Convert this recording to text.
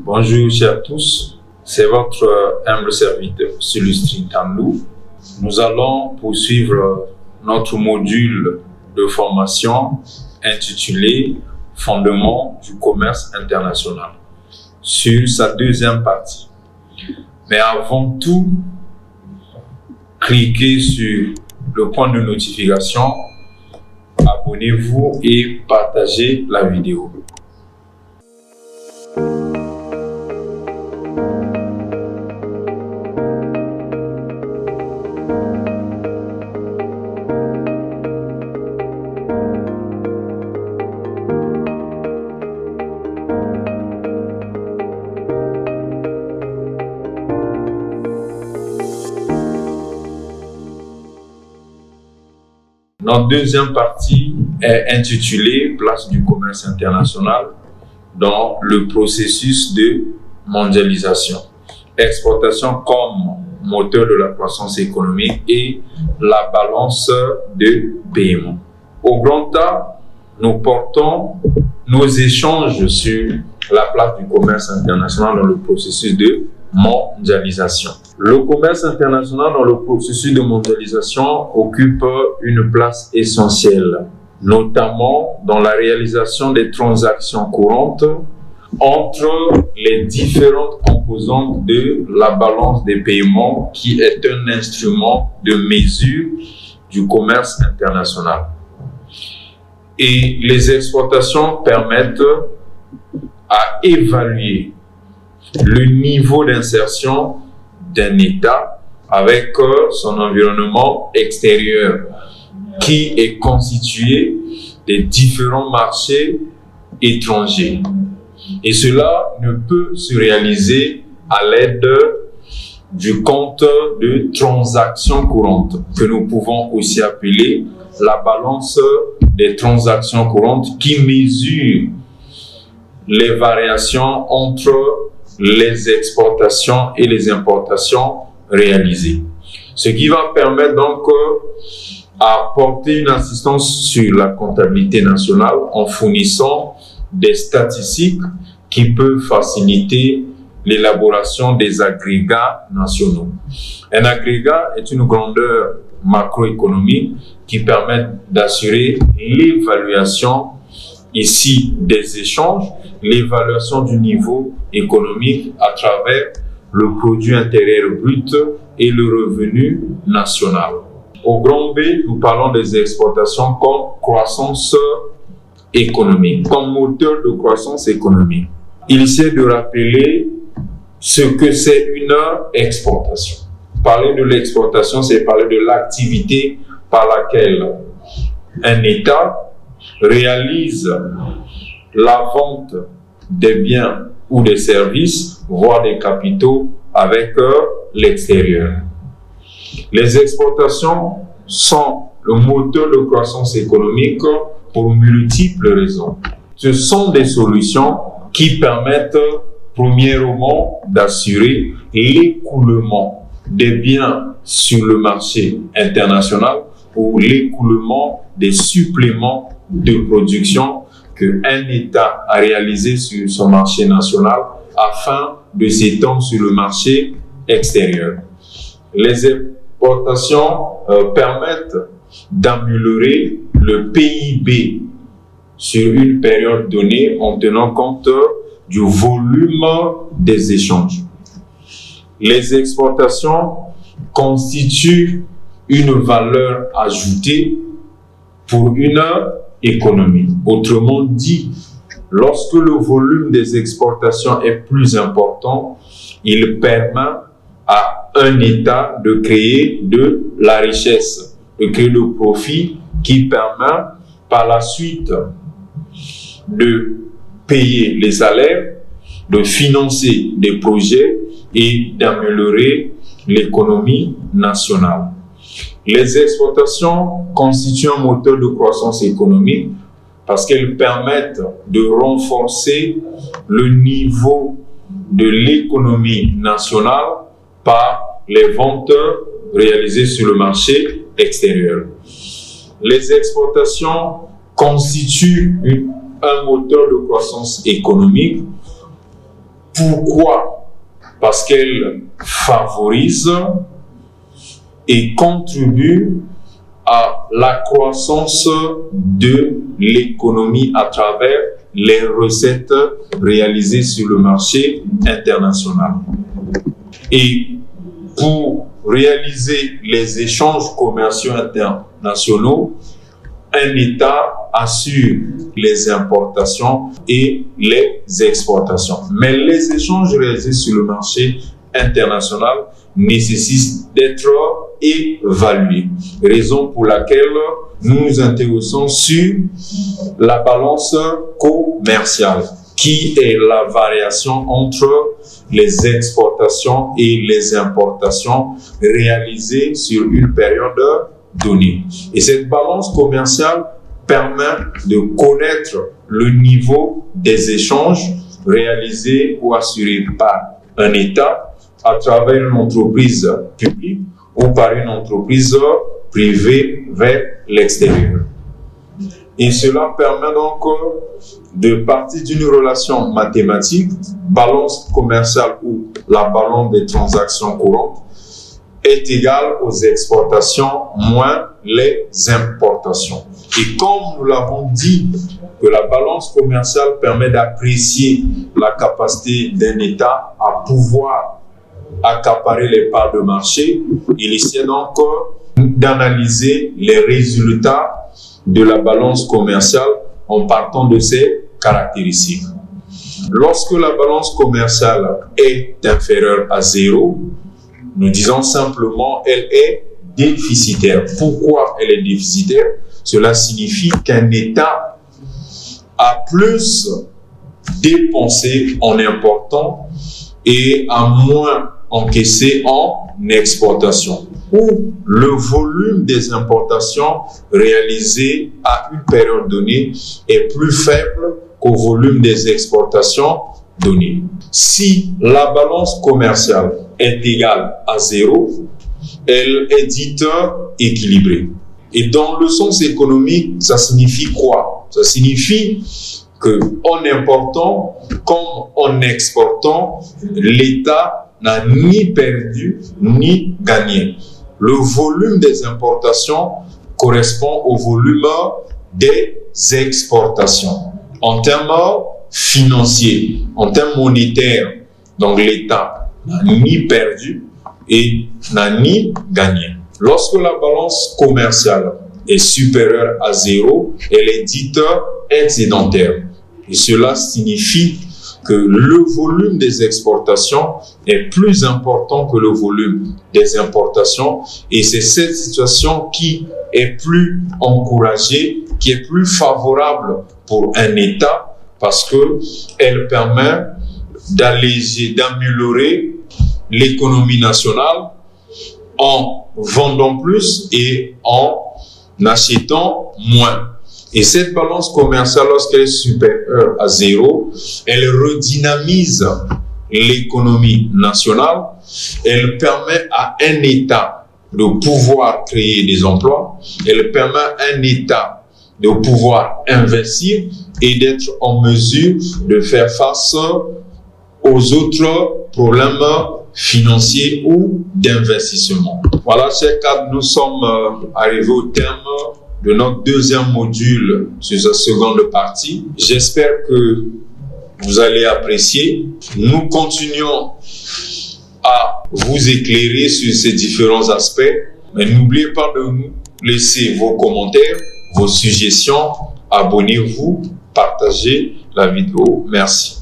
Bonjour chers tous, c'est votre humble serviteur Celestin Tanlou. Nous allons poursuivre notre module de formation intitulé Fondements du commerce international sur sa deuxième partie. Mais avant tout, cliquez sur le point de notification, abonnez-vous et partagez la vidéo. Notre deuxième partie est intitulée Place du commerce international dans le processus de mondialisation, exportation comme moteur de la croissance économique et la balance de paiement. Au Grand A, nous portons nos échanges sur la place du commerce international dans le processus de mondialisation. Le commerce international dans le processus de mondialisation occupe une place essentielle, notamment dans la réalisation des transactions courantes entre les différentes composantes de la balance des paiements qui est un instrument de mesure du commerce international. Et les exportations permettent à évaluer le niveau d'insertion d'un État avec son environnement extérieur qui est constitué des différents marchés étrangers. Et cela ne peut se réaliser à l'aide du compte de transactions courantes que nous pouvons aussi appeler la balance des transactions courantes qui mesure les variations entre les exportations et les importations réalisées. Ce qui va permettre donc d'apporter une assistance sur la comptabilité nationale en fournissant des statistiques qui peuvent faciliter l'élaboration des agrégats nationaux. Un agrégat est une grandeur macroéconomique qui permet d'assurer l'évaluation ici des échanges, l'évaluation du niveau économique à travers le produit intérieur brut et le revenu national. Au grand B, nous parlons des exportations comme croissance économique, comme moteur de croissance économique. Il s'agit de rappeler ce que c'est une exportation. Parler de l'exportation, c'est parler de l'activité par laquelle un État réalise la vente des biens ou des services, voire des capitaux avec l'extérieur. Les exportations sont le moteur de croissance économique pour multiples raisons. Ce sont des solutions qui permettent premièrement d'assurer l'écoulement des biens sur le marché international ou l'écoulement des suppléments de production qu'un État a réalisé sur son marché national afin de s'étendre sur le marché extérieur. Les exportations permettent d'améliorer le PIB sur une période donnée en tenant compte du volume des échanges. Les exportations constituent une valeur ajoutée pour une économie. Autrement dit, lorsque le volume des exportations est plus important, il permet à un État de créer de la richesse, de créer le profit qui permet par la suite de payer les salaires, de financer des projets et d'améliorer l'économie nationale. Les exportations constituent un moteur de croissance économique parce qu'elles permettent de renforcer le niveau de l'économie nationale par les ventes réalisées sur le marché extérieur. Les exportations constituent un moteur de croissance économique Pourquoi? Parce qu'elle favorise et contribue à la croissance de l'économie à travers les recettes réalisées sur le marché international. Et pour réaliser les échanges commerciaux internationaux, un État assure les importations et les exportations. Mais les échanges réalisés sur le marché international nécessitent d'être évalués. Raison pour laquelle nous nous intéressons sur la balance commerciale, qui est la variation entre les exportations et les importations réalisées sur une période donnée. Et cette balance commerciale permet de connaître le niveau des échanges réalisés ou assurés par un État à travers une entreprise publique ou par une entreprise privée vers l'extérieur. Et cela permet donc de partir d'une relation mathématique, balance commerciale ou la balance des transactions courantes, est égale aux exportations moins les importations. Et comme nous l'avons dit, que la balance commerciale permet d'apprécier la capacité d'un État à pouvoir accaparer les parts de marché, il essaie donc d'analyser les résultats de la balance commerciale en partant de ses caractéristiques. Lorsque la balance commerciale est inférieure à 0, nous disons simplement qu'elle est déficitaire. Pourquoi elle est déficitaire? Cela signifie qu'un État a plus dépensé en important et a moins encaissé en exportation, où le volume des importations réalisées à une période donnée est plus faible qu'au volume des exportations données. Si la balance commerciale est égale à 0, elle est dite équilibrée. Et dans le sens économique, ça signifie quoi? Ça signifie qu'en important comme en exportant, l'État n'a ni perdu ni gagné. Le volume des importations correspond au volume des exportations. En termes financiers, en termes monétaires, donc l'État n'a ni perdu et n'a ni gagné. Lorsque la balance commerciale est supérieure à 0, elle est dite excédentaire. Et cela signifie que le volume des exportations est plus important que le volume des importations. Et c'est cette situation qui est plus encouragée, qui est plus favorable pour un État parce qu'elle permet d'alléger, d'améliorer l'économie nationale en vendant plus et en achetant moins. Et cette balance commerciale, lorsqu'elle est supérieure à 0, elle redynamise l'économie nationale, elle permet à un État de pouvoir créer des emplois, elle permet à un État de pouvoir investir et d'être en mesure de faire face aux autres problèmes financiers ou d'investissement. Voilà, chers cadres, nous sommes arrivés au terme de notre deuxième module sur sa seconde partie. J'espère que vous allez apprécier. Nous continuons à vous éclairer sur ces différents aspects, mais n'oubliez pas de nous laisser vos commentaires, vos suggestions. Abonnez-vous, partagez la vidéo. Merci.